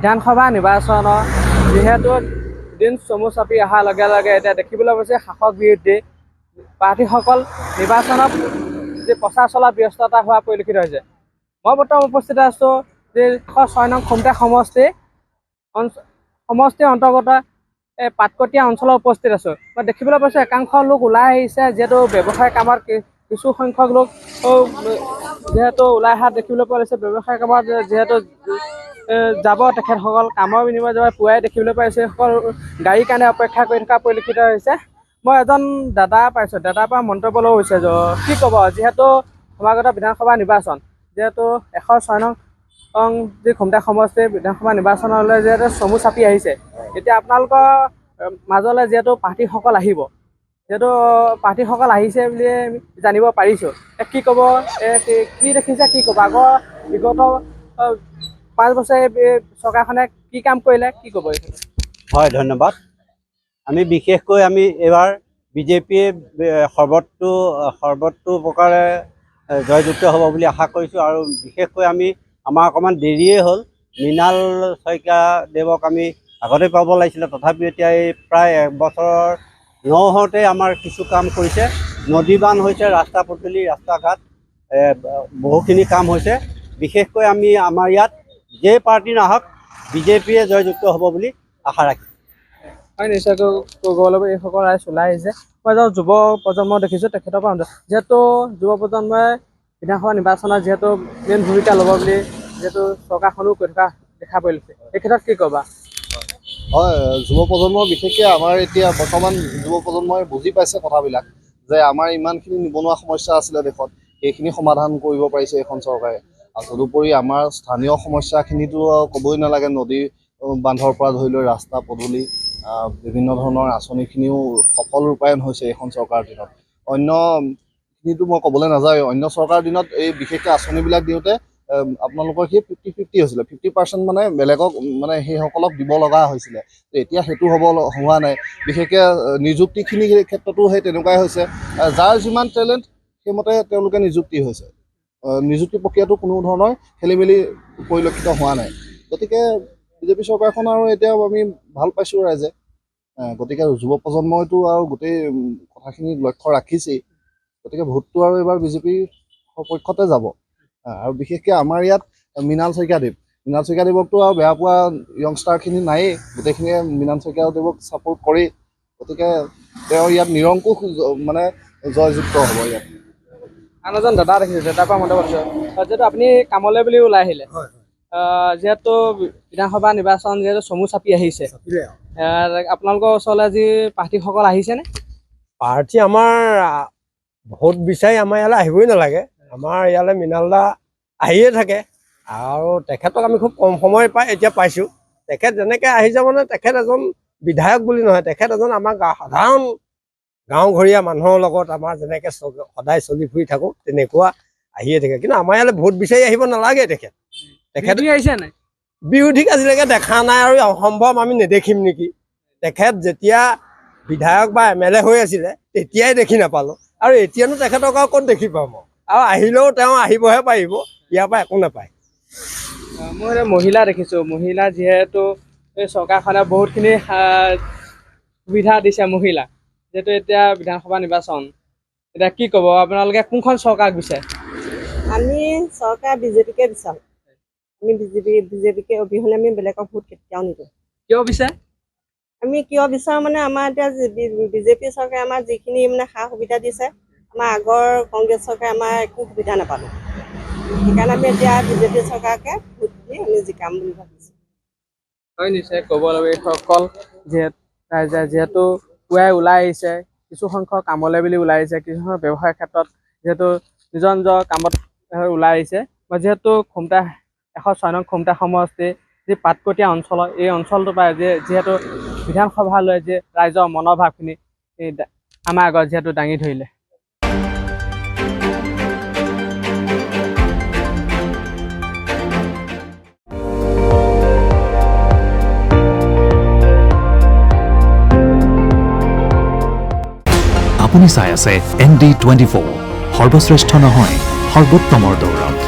বিধানসভা নিৰ্বাচনৰ যিহেতু দিন চমু চাপি অহাৰ লগে লগে এতিয়া দেখিবলৈ পাইছে শাসক বিৰোধী প্ৰাৰ্থীসকল নিৰ্বাচনত যে প্ৰচাৰ চলাত ব্যস্ততা হোৱা পৰিলক্ষিত হৈছে। মই বৰ্তমান উপস্থিত আছোঁ যে 106 নং খুমটা সমষ্টিৰ অন্তৰ্গত পাটকটীয়া অঞ্চলত উপস্থিত আছোঁ। মই দেখিবলৈ পাইছোঁ একাংশ লোক ওলাই আহিছে, যিহেতু ব্যৱসায় কামত কিছু সংখ্যক লোক যিহেতু ওলাই অহা দেখিবলৈ পোৱা গৈছে। ব্যৱসায় কামত যিহেতু যাব তেখেতসকল কামৰ বিনিময়ত যাব পুৱাই দেখিবলৈ পাইছে, সকল গাড়ীৰ কাৰণে অপেক্ষা কৰি থকা পৰিলক্ষিত হৈছে। মই এজন দাদা পাইছোঁ, দাদাৰ পৰা মন্তব্য ল'ব বিচাৰিছোঁ। কি ক'ব, যিহেতু সমাগত বিধানসভা নিৰ্বাচন, যিহেতু 106 নং যি খুমটা সমষ্টিৰ বিধানসভা নিৰ্বাচনলৈ যিহেতু চমু চাপি আহিছে, এতিয়া আপোনালোকৰ মাজলৈ যিহেতু প্ৰাৰ্থীসকল আহিব, যিহেতু প্ৰাৰ্থীসকল আহিছে বুলি জানিব পাৰিছোঁ, কি ক'ব, কি দেখিছে, কি ক'ব, আগৰ বিগত 5 বছৰ চৰকাৰখনে কি কাম কৰিলে, কি ক'ব? হয়, ধন্যবাদ। আমি বিশেষকৈ এইবাৰ বিজেপিয়ে সৰ্বতো প্ৰকাৰে জয়যুক্ত হ'ব বুলি আশা কৰিছোঁ। আৰু বিশেষকৈ আমাৰ অকণমান দেৰিয়ে হ'ল। মৃণাল শইকীয়া দেৱক আমি আগতে পাব লাগিছিলে, তথাপিও এতিয়া এই প্ৰায় 1 বছৰৰ নহওঁতে আমাৰ কিছু কাম কৰিছে। নদী বান্ধ হৈছে, ৰাস্তা পদূলি, ৰাস্তা ঘাট বহুখিনি কাম হৈছে। বিশেষকৈ আমাৰ ইয়াত যে পাৰ্টি নাহক বিজেপিয়ে জয়যুক্ত হ'ব বুলি আশা ৰাখিছোঁ। হয়, নিশ্চয়কৈ গৌৰৱ এইসকল ৰাইজ ওলাই আহিছে। মই এজন যুৱ প্ৰজন্ম দেখিছোঁ, তেখেতৰ পৰা যিহেতু যুৱ প্ৰজন্মই বিধানসভা নিৰ্বাচনত যিহেতু মেইন ভূমিকা ল'ব বুলি যিহেতু চৰকাৰখনো কৈ থকা দেখা পৰিছে, এই ক্ষেত্ৰত কি ক'বা? হয়, যুৱ প্ৰজন্ম বিশেষকৈ আমাৰ এতিয়া বৰ্তমান যুৱ প্ৰজন্মই বুজি পাইছে কথাবিলাক, যে আমাৰ ইমানখিনি নিবনুৱা সমস্যা আছিলে দেশত, সেইখিনি সমাধান কৰিব পাৰিছে এইখন চৰকাৰে। আৰু তদুপৰি আমাৰ স্থানীয় সমস্যাখিনিতো ক'বই নালাগে, নদী বান্ধৰ পৰা ধৰি লৈ ৰাস্তা পদূলি বিভিন্ন ধৰণৰ আঁচনিখিনিও সফল ৰূপায়ণ হৈছে এইখন চৰকাৰৰ দিনত। অন্যখিনিতো মই ক'বলৈ নাযাওঁ, অন্য চৰকাৰৰ দিনত এই বিশেষকৈ আঁচনিবিলাক দিওঁতে আপোনালোকৰ সেই 50-50 হৈছিলে, 50% মানে বেলেগক সেইসকলক দিব লগা হৈছিলে। এতিয়া সেইটো হোৱা নাই। বিশেষকৈ নিযুক্তিখিনিৰ ক্ষেত্ৰতো সেই তেনেকুৱাই হৈছে, যাৰ যিমান টেলেণ্ট সেইমতে তেওঁলোকে নিযুক্তি হৈছে। নিযুক্তি প্ৰক্ৰিয়াটো কোনো ধৰণৰ খেলি মেলি পৰিলক্ষিত হোৱা নাই। গতিকে বিজেপি চৰকাৰখন আৰু এতিয়া আমি ভাল পাইছোঁ ৰাইজে। গতিকে যুৱ প্ৰজন্মইতো আৰু গোটেই কথাখিনি লক্ষ্য ৰাখিছেই। গতিকে ভোটটো আৰু এইবাৰ বিজেপিৰ সপক্ষতে যাব। আৰু বিশেষকৈ আমাৰ ইয়াত মৃণাল শইকীয়াদেৱকতো আৰু বেয়া পোৱা য়ংষ্টাৰখিনি নায়েই, গোটেইখিনিয়ে মৃণাল শইকীয়াদেৱক ছাপোৰ্ট কৰেই। গতিকে তেওঁ ইয়াত নিৰংকুশ জয়যুক্ত হ'ব ইয়াত। আন এজন দাদা দেখিছোঁ, দাদাৰ পৰা মন্তব্য কৰিছোঁ। যিহেতু আপুনি কামলৈ বুলি ওলাই আহিলে, যিহেতু বিধানসভা নিৰ্বাচন যিহেতু চমু চাপি আহিছে, আপোনালোকৰ ওচৰলৈ আজি প্ৰাৰ্থীসকল আহিছেনে? প্ৰাৰ্থী আমাৰ ভোট বিচাৰি আমাৰ ইয়ালৈ আহিবই নালাগে। আমাৰ ইয়ালৈ মৃণালদা আহিয়ে থাকে, আৰু তেখেতক আমি খুব কম সময় এতিয়া পাইছোঁ। তেখেত যেনেকৈ আহি যাব তেখেত এজন বিধায়ক বুলি নহয়, তেখেত এজন আমাৰ সাধাৰণ গাঁওঘৰীয়া মানুহৰ লগত আমাৰ যেনেকৈ সদায় চলি ফুৰি থাকোঁ তেনেকুৱা আহিয়ে থাকে। কিন্তু আমাৰ ইয়ালৈ ভোট বিচাৰি আহিব নালাগে। তেখেত আহিছে নাই? বিৰোধীক আজিলৈকে দেখা নাই, আৰু অসম্ভৱ আমি নেদেখিম নেকি। তেখেত যেতিয়া বিধায়ক বা MLA হৈ আছিলে তেতিয়াই দেখি নাপালোঁ, আৰু এতিয়ানো তেখেতক আৰু ক'ত দেখি পাম। আৰু আহিলেও তেওঁ আহিবহে পাৰিব, ইয়াৰ পৰা একো নাপায়। মই মহিলা দেখিছোঁ, মহিলা যিহেতু এই চৰকাৰখনে বহুতখিনি সুবিধা দিছে মহিলাক, যিহেতু এতিয়া বিধানসভা নিৰ্বাচন, এতিয়া কি ক'ব, আপোনালোকে কোনখন চৰকাৰক বিচাৰে? আমি চৰকাৰ বিজেপিকে বিচাৰোঁ। আমি বিজেপিকে অবিহনে আমি বেলেগক ভোট কেতিয়াও নিদিওঁ। কিয় বিচাৰে? আমি কিয় বিচাৰোঁ আমাৰ এতিয়া বিজেপি চৰকাৰে আমাৰ যিখিনি সা সুবিধা দিছে, আমাৰ আগৰ কংগ্ৰেছ চৰকাৰে আমাৰ একো সুবিধা নাপালোঁ। সেইকাৰণে আমি এতিয়া বিজেপি চৰকাৰকে ভোট দি আমি জিকাম বুলি ভাবিছোঁ। হয়, নিশ্চয় ক'ব লাগিব। এইসকল যিহেতু পুৱাই ওলাই আহিছে, কিছু সংখ্যক কামলৈ বুলি ওলাই আহিছে, কিছু সংখ্যক ব্যৱসায়ৰ ক্ষেত্ৰত যিহেতু নিজৰ নিজৰ কামত ওলাই আহিছে। মই যিহেতু 106 নং খুমটা সমষ্টি যি পাটকটীয়া অঞ্চল, এই অঞ্চলটোৰ পৰা যিহেতু বিধানসভালৈ যে ৰাইজৰ মনোভাৱখিনি আমাৰ আগত যিহেতু দাঙি ধৰিলে। আপুনি চাই আছে ND24, সৰ্বশ্ৰেষ্ঠ নহয় সৰ্বোত্তমৰ দৌৰত।